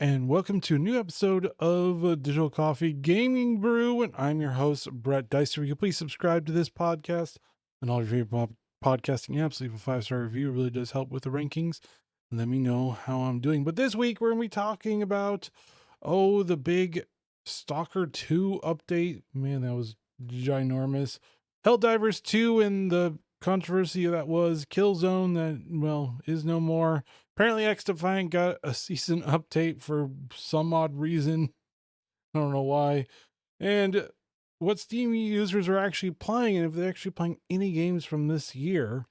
And welcome to a new episode of Digital Coffee Gaming Brew. And I'm your host, Brett Deister. Will you please subscribe to this podcast and all your favorite podcasting apps? Leave a 5-star review. It really does help with the rankings. And let me know how I'm doing. But this week, we're going to be talking about, the big Stalker 2 update. Man, that was ginormous. Helldivers 2 and the controversy that was Killzone that, well, is no more. Apparently, X Defiant got a season update for some odd reason. I don't know why. And what Steam users are actually playing, and if they're actually playing any games from this year.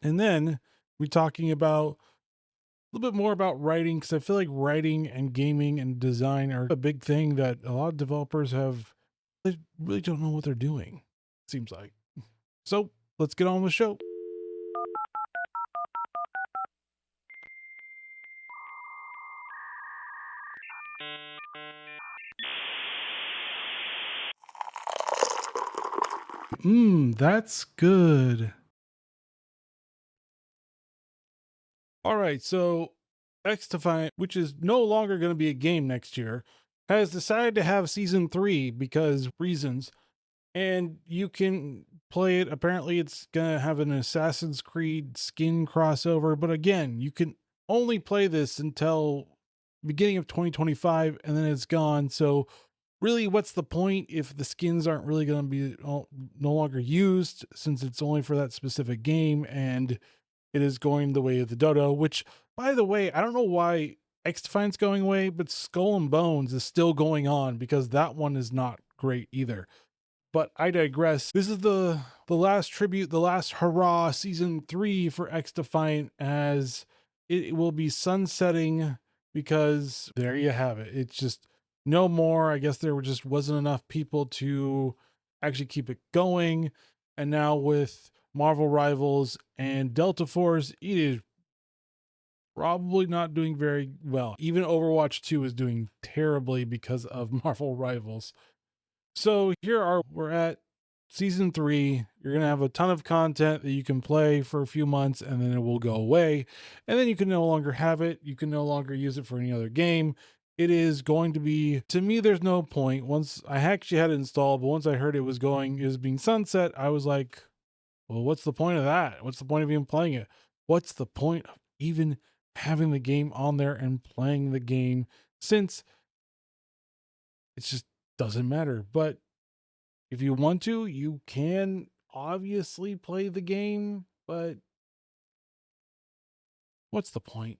And then we're talking about a little bit more about writing, because I feel like writing and gaming and design are a big thing that a lot of developers have. They really don't know what they're doing, it seems like. So let's get on with the show. That's good. All right, so X Defiant, which is no longer going to be a game next year, has decided to have season 3 because reasons, and you can play it. Apparently, it's going to have an Assassin's Creed skin crossover, but again, you can only play this until beginning of 2025, and then it's gone. So, really, what's the point if the skins aren't really going to be no longer used, since it's only for that specific game? And it is going the way of the dodo, which, by the way, I don't know why X Defiant's going away, but Skull and Bones is still going on, because that one is not great either. But I digress. This is the last tribute, the last hurrah, season 3 for X Defiant, as it will be sunsetting, because there you have it. It's just no more. I guess just wasn't enough people to actually keep it going. And now with Marvel Rivals and Delta Force, it is probably not doing very well. Even Overwatch 2 is doing terribly because of Marvel Rivals. So we're at season 3. You're going to have a ton of content that you can play for a few months, and then it will go away. And then you can no longer have it. You can no longer use it for any other game. It is going to be, to me, there's no point. Once I actually had it installed, but once I heard it was being sunset, I was like, well, what's the point of that? What's the point of even playing it? What's the point of even having the game on there and playing the game, since it just doesn't matter? But if you want to, you can obviously play the game, but what's the point?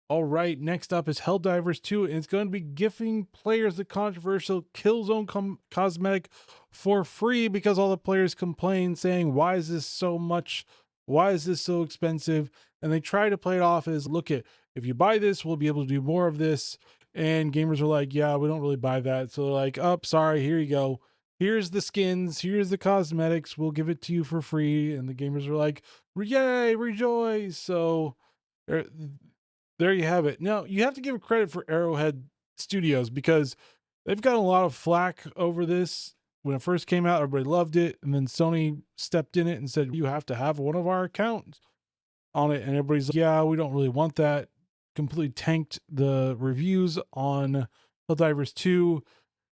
All right, next up is Helldivers 2, and it's going to be gifting players the controversial Killzone cosmetic for free, because all the players complain, saying, why is this so much? Why is this so expensive? And they try to play it off as, look, if you buy this, we'll be able to do more of this. And gamers are like, yeah, we don't really buy that. So they're like, oh, sorry, here you go. Here's the skins, here's the cosmetics, we'll give it to you for free. And the gamers are like, yay, rejoice. So there you have it. Now, you have to give credit for Arrowhead Studios, because they've gotten a lot of flack over this. When it first came out, everybody loved it. And then Sony stepped in it and said, you have to have one of our accounts on it. And everybody's like, yeah, we don't really want that. Completely tanked the reviews on Helldivers 2.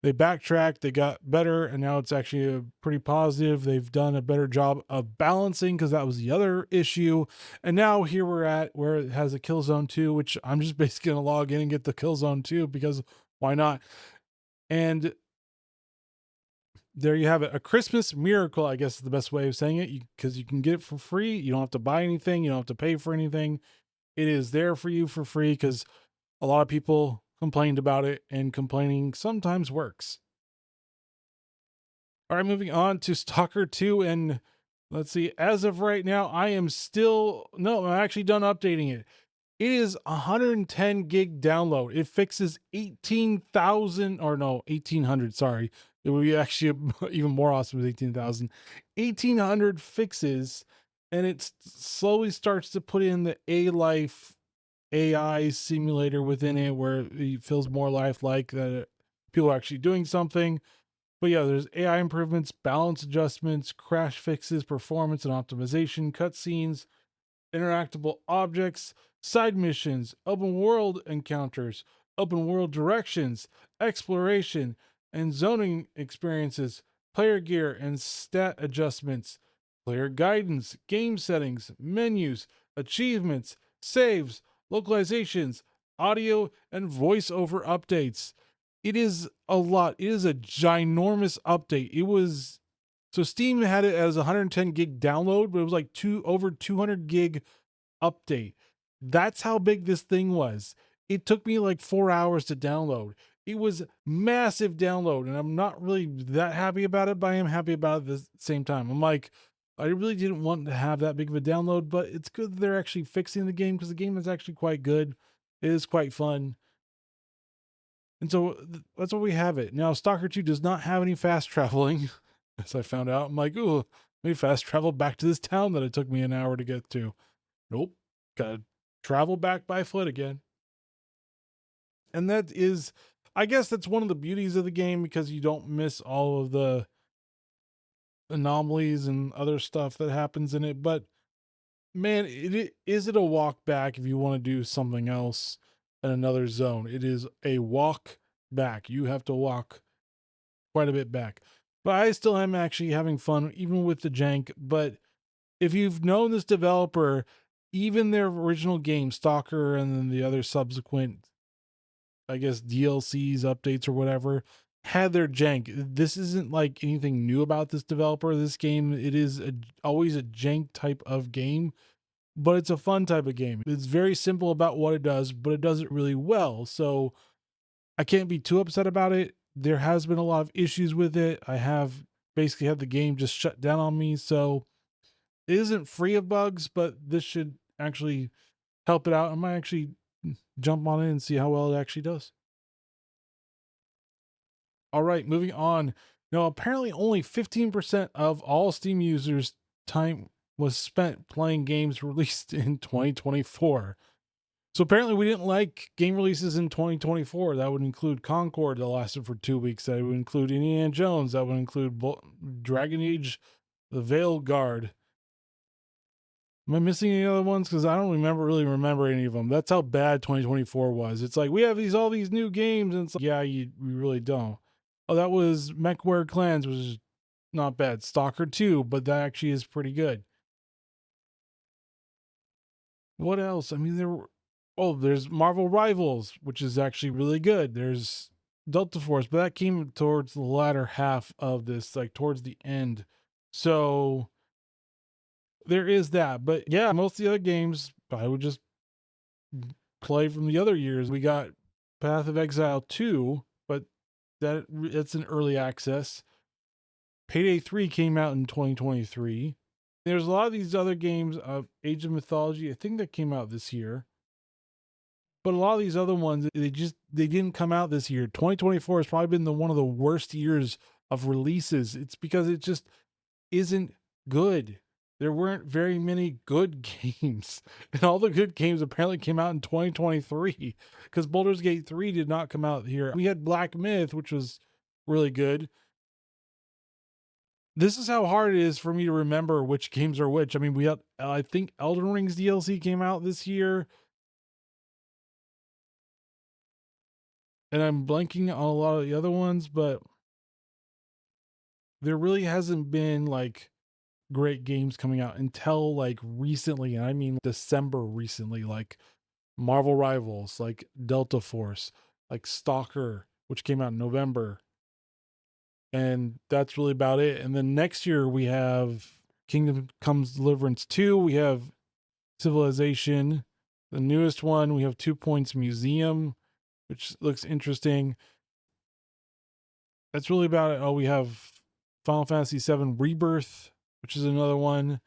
They backtracked, they got better, and now it's actually a pretty positive. They've done a better job of balancing, because that was the other issue. And now here we're at where it has a Killzone 2, which I'm just basically going to log in and get the Killzone 2, because why not? And there you have it. A Christmas miracle, I guess is the best way of saying it, because you can get it for free. You don't have to buy anything, you don't have to pay for anything. It is there for you for free, because a lot of people complained about it, and complaining sometimes works. All right, moving on to Stalker 2. And let's see, as of right now, I'm actually done updating it. It is 110 gig download. It fixes 18,000, or no, 1,800, sorry. It would be actually even more awesome with 18,000. 1,800 fixes, and it slowly starts to put in the A-Life AI simulator within it, where it feels more lifelike, that people are actually doing something. But yeah, there's AI improvements, balance adjustments, crash fixes, performance and optimization, cutscenes, interactable objects, side missions, open world encounters, open world directions, exploration, and zoning experiences, player gear and stat adjustments, player guidance, game settings, menus, achievements, saves, localizations, audio, and voiceover updates. It is a lot. It is a ginormous update. It was so Steam had it as 110 gig download, but it was like over 200 gig update. That's how big this thing was. It took me like 4 hours to download. It was massive download, and I'm not really that happy about it, but I am happy about it at the same time. I'm like, I really didn't want to have that big of a download, but it's good that they're actually fixing the game because the game is actually quite good. It is quite fun. And so that's why we have it. Now, Stalker 2 does not have any fast traveling, as I found out. I'm like, ooh, let me fast travel back to this town that it took me an hour to get to. Nope. Gotta travel back by foot again. And that is, I guess that's one of the beauties of the game because you don't miss all of the anomalies and other stuff that happens in it. But man, is it a walk back if you want to do something else in another zone? It is a walk back. You have to walk quite a bit back. But I still am actually having fun, even with the jank. But if you've known this developer, even their original game, Stalker, and then the other subsequent, I guess, DLCs, updates, or whatever, had their jank. This isn't like anything new about this developer. This game, it is always a jank type of game, but it's a fun type of game. It's very simple about what it does, but it does it really well. So I can't be too upset about it. There has been a lot of issues with it. I have basically had the game just shut down on me. So it isn't free of bugs, but this should actually help it out. I might actually jump on it and see how well it actually does. All right, moving on. Now, apparently, only 15% of all Steam users' time was spent playing games released in 2024. So apparently, we didn't like game releases in 2024. That would include Concord, that lasted for 2 weeks. That would include Indiana Jones. That would include Dragon Age, The Veil Guard. Am I missing any other ones? Because I don't remember any of them. That's how bad 2024 was. It's like we have all these new games, and it's like, yeah, we really don't. Oh, that was MechWarrior Clans, which is not bad. Stalker 2, but that actually is pretty good. What else? I mean, there's Marvel Rivals, which is actually really good. There's Delta Force, but that came towards the latter half of this, like towards the end. So there is that. But yeah, most of the other games I would just play from the other years. We got Path of Exile 2, but it's an early access. Payday 3 came out in 2023. There's a lot of these other games of Age of Mythology. I think that came out this year. But a lot of these other ones, they didn't come out this year. 2024 has probably been one of the worst years of releases. It's because it just isn't good. There weren't very many good games. And all the good games apparently came out in 2023 because Baldur's Gate 3 did not come out here. We had Black Myth, which was really good. This is how hard it is for me to remember which games are which. I mean, I think Elden Ring's DLC came out this year. And I'm blanking on a lot of the other ones, but there really hasn't been like great games coming out until like recently. And I mean December recently, like Marvel Rivals, like Delta Force, like Stalker, which came out in November. And that's really about it. And then next year we have Kingdom Comes Deliverance 2, we have Civilization, the newest one, we have 2 Points Museum, which looks interesting. That's really about it. Oh, we have Final Fantasy VII Rebirth, which is another one.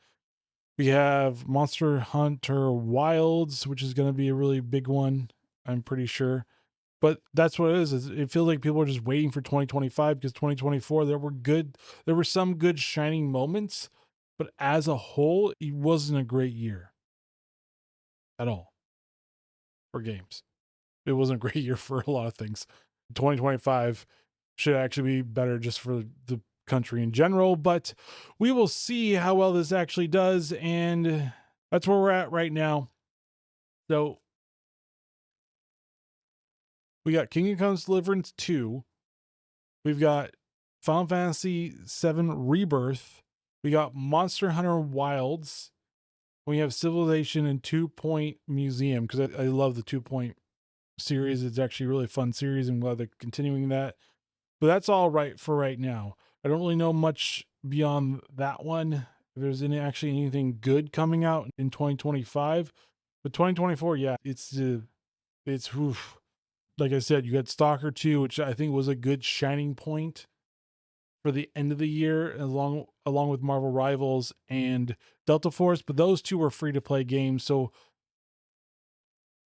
We have Monster Hunter Wilds, which is going to be a really big one, I'm pretty sure. But that's what it is. It feels like people are just waiting for 2025 because 2024 there were some good shining moments, but as a whole, it wasn't a great year at all for games. It wasn't a great year for a lot of things. 2025 should actually be better just for the country in general, but we will see how well this actually does. And that's where we're at right now. So we got Kingdom Comes Deliverance 2. We've got Final Fantasy 7 Rebirth. We got Monster Hunter Wilds. We have Civilization and 2 Point Museum, because I love the 2 Point series. It's actually a really fun series. I'm glad they're continuing that. But that's all right for right now. I don't really know much beyond that one. If there's actually anything good coming out in 2025. But 2024, yeah, it's oof. Like I said, you got Stalker 2, which I think was a good shining point for the end of the year, along with Marvel Rivals and Delta Force. But those two were free to play games, so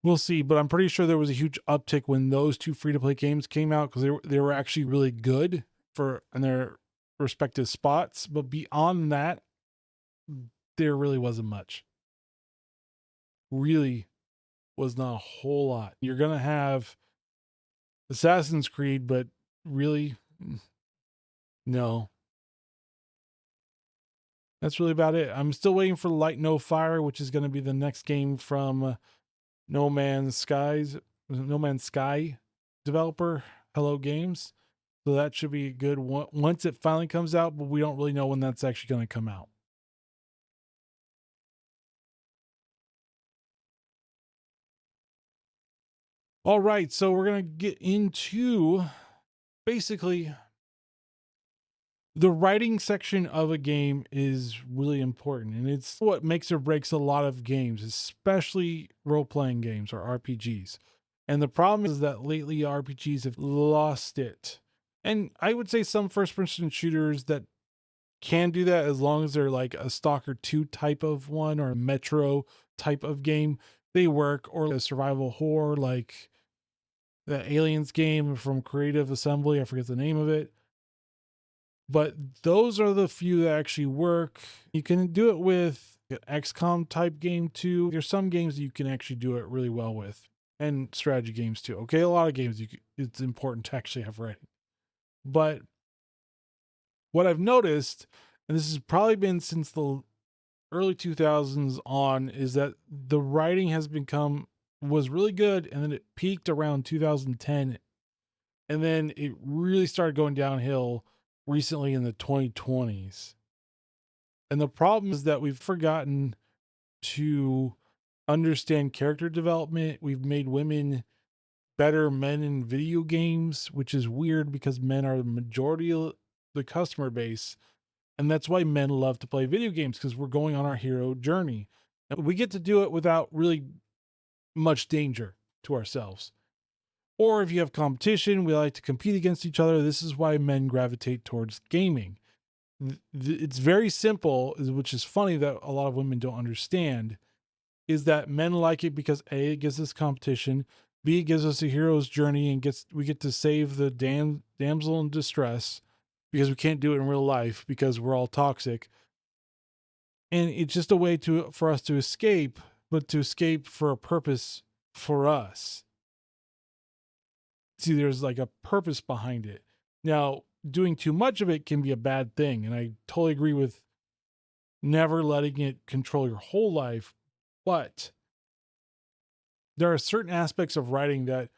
we'll see. But I'm pretty sure there was a huge uptick when those two free to play games came out, because they were actually really good in their respective spots. But beyond that, there really wasn't much. Really was not a whole lot. You're gonna have Assassin's Creed, but really, no. That's really about it. I'm still waiting for Light No Fire, which is going to be the next game from No Man's Sky developer, Hello Games. So that should be good once it finally comes out, but we don't really know when that's actually going to come out. All right, so we're going to get into basically the writing section of a game is really important, and it's what makes or breaks a lot of games, especially role-playing games or RPGs. And the problem is that lately RPGs have lost it. And I would say some first-person shooters that can do that, as long as they're like a Stalker 2 type of one or a Metro type of game, they work. Or a survival horror like the Aliens game from Creative Assembly, I forget the name of it. But those are the few that actually work. You can do it with an XCOM type game too. There's some games that you can actually do it really well with, and strategy games too. Okay, a lot of games it's important to actually have writing. But what I've noticed, and this has probably been since the early 2000s on, is that the writing was really good, and then it peaked around 2010, and then it really started going downhill recently in the 2020s. And the problem is that we've forgotten to understand character development. We've made women better men in video games, which is weird because men are the majority of the customer base. And that's why men love to play video games, because we're going on our hero journey. And we get to do it without really much danger to ourselves. Or if you have competition, we like to compete against each other. This is why men gravitate towards gaming. It's very simple, which is funny that a lot of women don't understand, is that men like it because A, it gives us competition, B, it gives us a hero's journey, and we get to save the damsel in distress, because we can't do it in real life because we're all toxic. And it's just a way for us to escape, but to escape for a purpose for us. See, there's like a purpose behind it. Now, doing too much of it can be a bad thing, and I totally agree with never letting it control your whole life. But there are certain aspects of writing that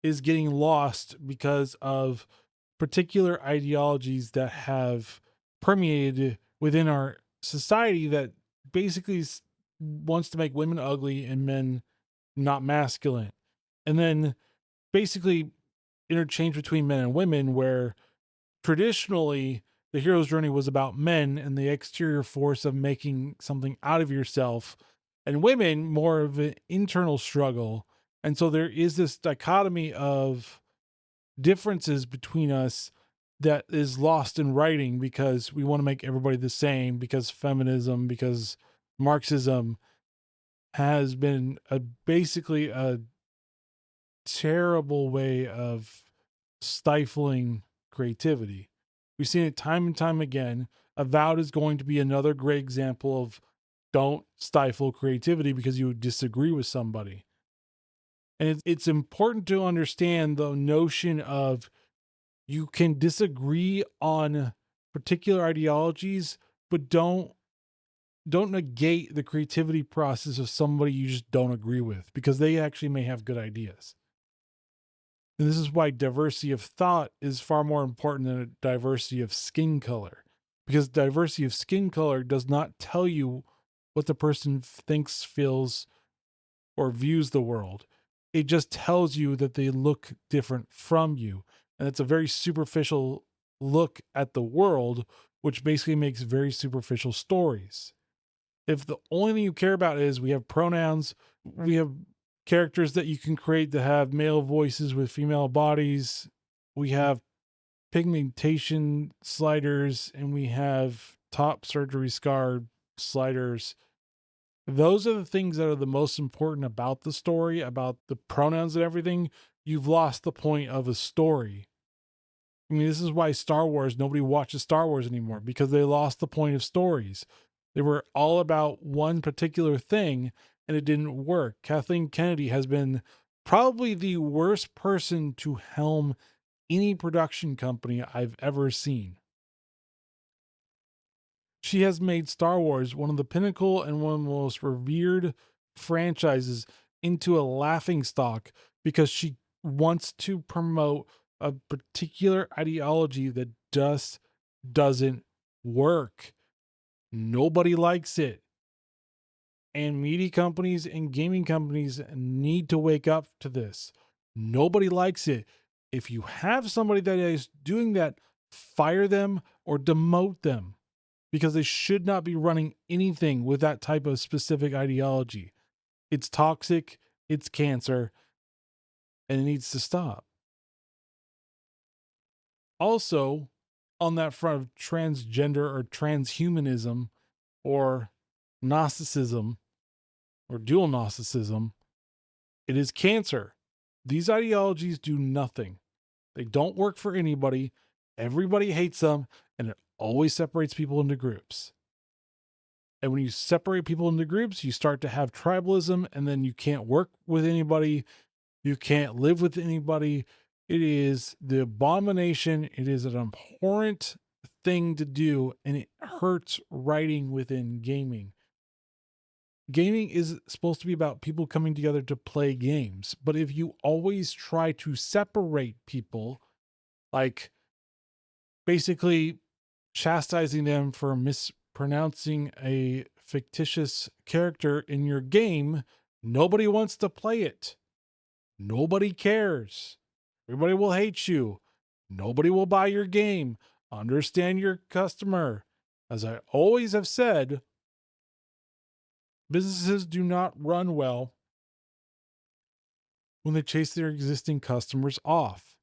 is getting lost because of particular ideologies that have permeated within our society, that basically wants to make women ugly and men not masculine. And then basically interchange between men and women, where traditionally the hero's journey was about men and the exterior force of making something out of yourself, and women more of an internal struggle. And so there is this dichotomy of differences between us that is lost in writing, because we want to make everybody the same, because feminism, because Marxism has been basically a terrible way of stifling creativity. We've seen it time and time again. Avowed is going to be another great example of don't stifle creativity because you disagree with somebody. And it's important to understand the notion of, you can disagree on particular ideologies, but don't don't negate the creativity process of somebody you just don't agree with, because they actually may have good ideas. And this is why diversity of thought is far more important than a diversity of skin color. Because diversity of skin color does not tell you what the person thinks, feels, or views the world. It just tells you that they look different from you. And it's a very superficial look at the world, which basically makes very superficial stories. If the only thing you care about is we have pronouns, we have characters that you can create that have male voices with female bodies, we have pigmentation sliders, and we have top surgery scar sliders. Those are the things that are the most important about the story, about the pronouns and everything. You've lost the point of a story. I mean, this is why Star Wars, nobody watches Star Wars anymore, because they lost the point of stories. They were all about one particular thing and it didn't work. Kathleen Kennedy has been probably the worst person to helm any production company I've ever seen. She has made Star Wars one of the pinnacle and one of the most revered franchises into a laughing stock because she wants to promote a particular ideology that just doesn't work. Nobody likes it. And media companies and gaming companies need to wake up to this. Nobody likes it. If you have somebody that is doing that, fire them or demote them, because they should not be running anything with that type of specific ideology. It's toxic, it's cancer, and it needs to stop. Also, on that front of transgender or transhumanism or Gnosticism or dual Gnosticism, it is cancer. These ideologies do nothing. They don't work for anybody. Everybody hates them, and it always separates people into groups. And when you separate people into groups, you start to have tribalism, and then you can't work with anybody. You can't live with anybody. It is the abomination. It is an abhorrent thing to do, and it hurts writing within gaming. Gaming is supposed to be about people coming together to play games. But if you always try to separate people, like basically chastising them for mispronouncing a fictitious character in your game, nobody wants to play it. Nobody cares. Everybody will hate you. Nobody will buy your game. Understand your customer. As I always have said, businesses do not run well when they chase their existing customers off.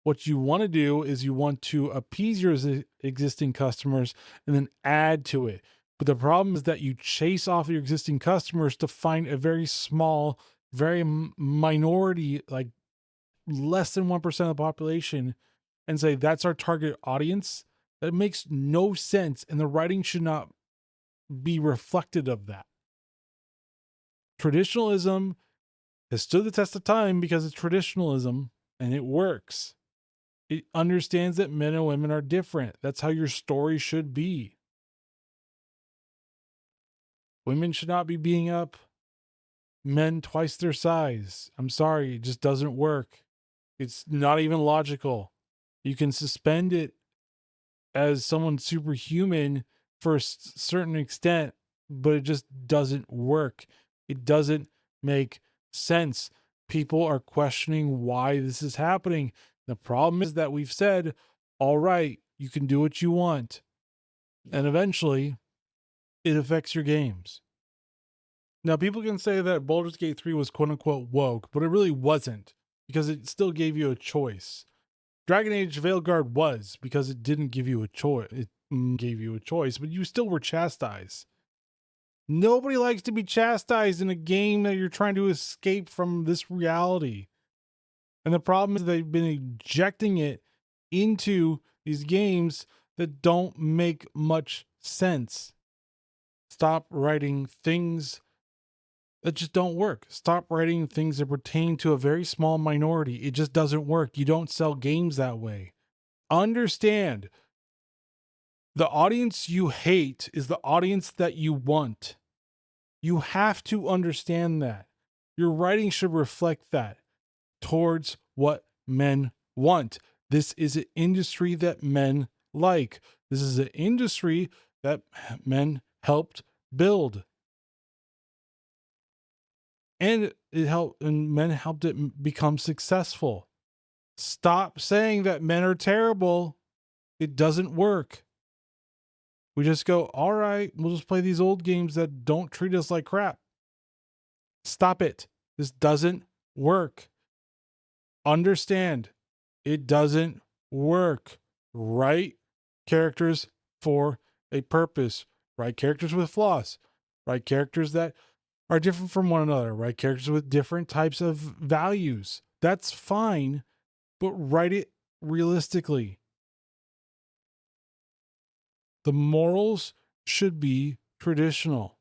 What you want to do is you want to appease your existing customers and then add to it. But the problem is that you chase off your existing customers to find a very small, very minority, like less than 1% of the population, and say that's our target audience. That makes no sense. And the writing should not be reflected of that. Traditionalism has stood the test of time because it's traditionalism and it works. It understands that men and women are different. That's how your story should be. Women should not be beating up men twice their size. I'm sorry, it just doesn't work. It's not even logical. You can suspend it as someone superhuman for a certain extent, but it just doesn't work. It doesn't make sense. People are questioning why this is happening. The problem is that we've said, all right, you can do what you want. And eventually, it affects your games. Now, people can say that Baldur's Gate 3 was quote unquote woke, but it really wasn't, because it still gave you a choice. Dragon Age Veilguard was, because it didn't give you a choice. It gave you a choice, but you still were chastised. Nobody likes to be chastised in a game that you're trying to escape from this reality. And the problem is they've been injecting it into these games that don't make much sense. Stop writing things that just don't work. Stop writing things that pertain to a very small minority. It just doesn't work. You don't sell games that way. Understand, The audience you hate is the audience that you want. You have to understand that. Your writing should reflect that towards what men want. This is an industry that men like. This is an industry that men helped build. And men helped it become successful. Stop saying that men are terrible. It doesn't work. We just go, all right, we'll just play these old games that don't treat us like crap. Stop it. This doesn't work. Understand, it doesn't work. Write characters for a purpose. Write characters with flaws. Write characters that are different from one another. Write characters with different types of values. That's fine, but write it realistically. The morals should be traditional.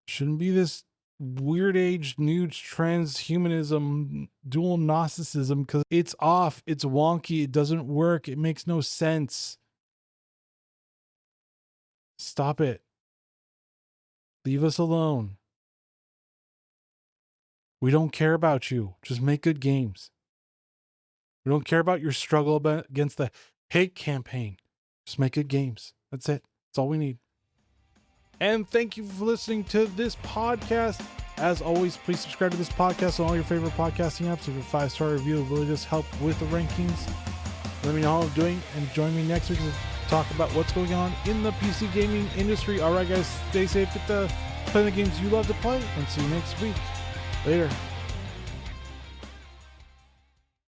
Shouldn't be this weird age nude transhumanism, dual narcissism, because it's off, it's wonky, it doesn't work, it makes no sense. Stop it. Leave us alone. We don't care about you. Just make good games. We don't care about your struggle against the hate campaign. Just make good games. That's it. That's all we need. And thank you for listening to this podcast. As always, please subscribe to this podcast on all your favorite podcasting apps. Leave a 5-star review. It really does help with the rankings. Let me know how I'm doing, and join me next week to talk about what's going on in the PC gaming industry. All right, guys, stay safe. Get to play the games you love to play, and see you next week. Later.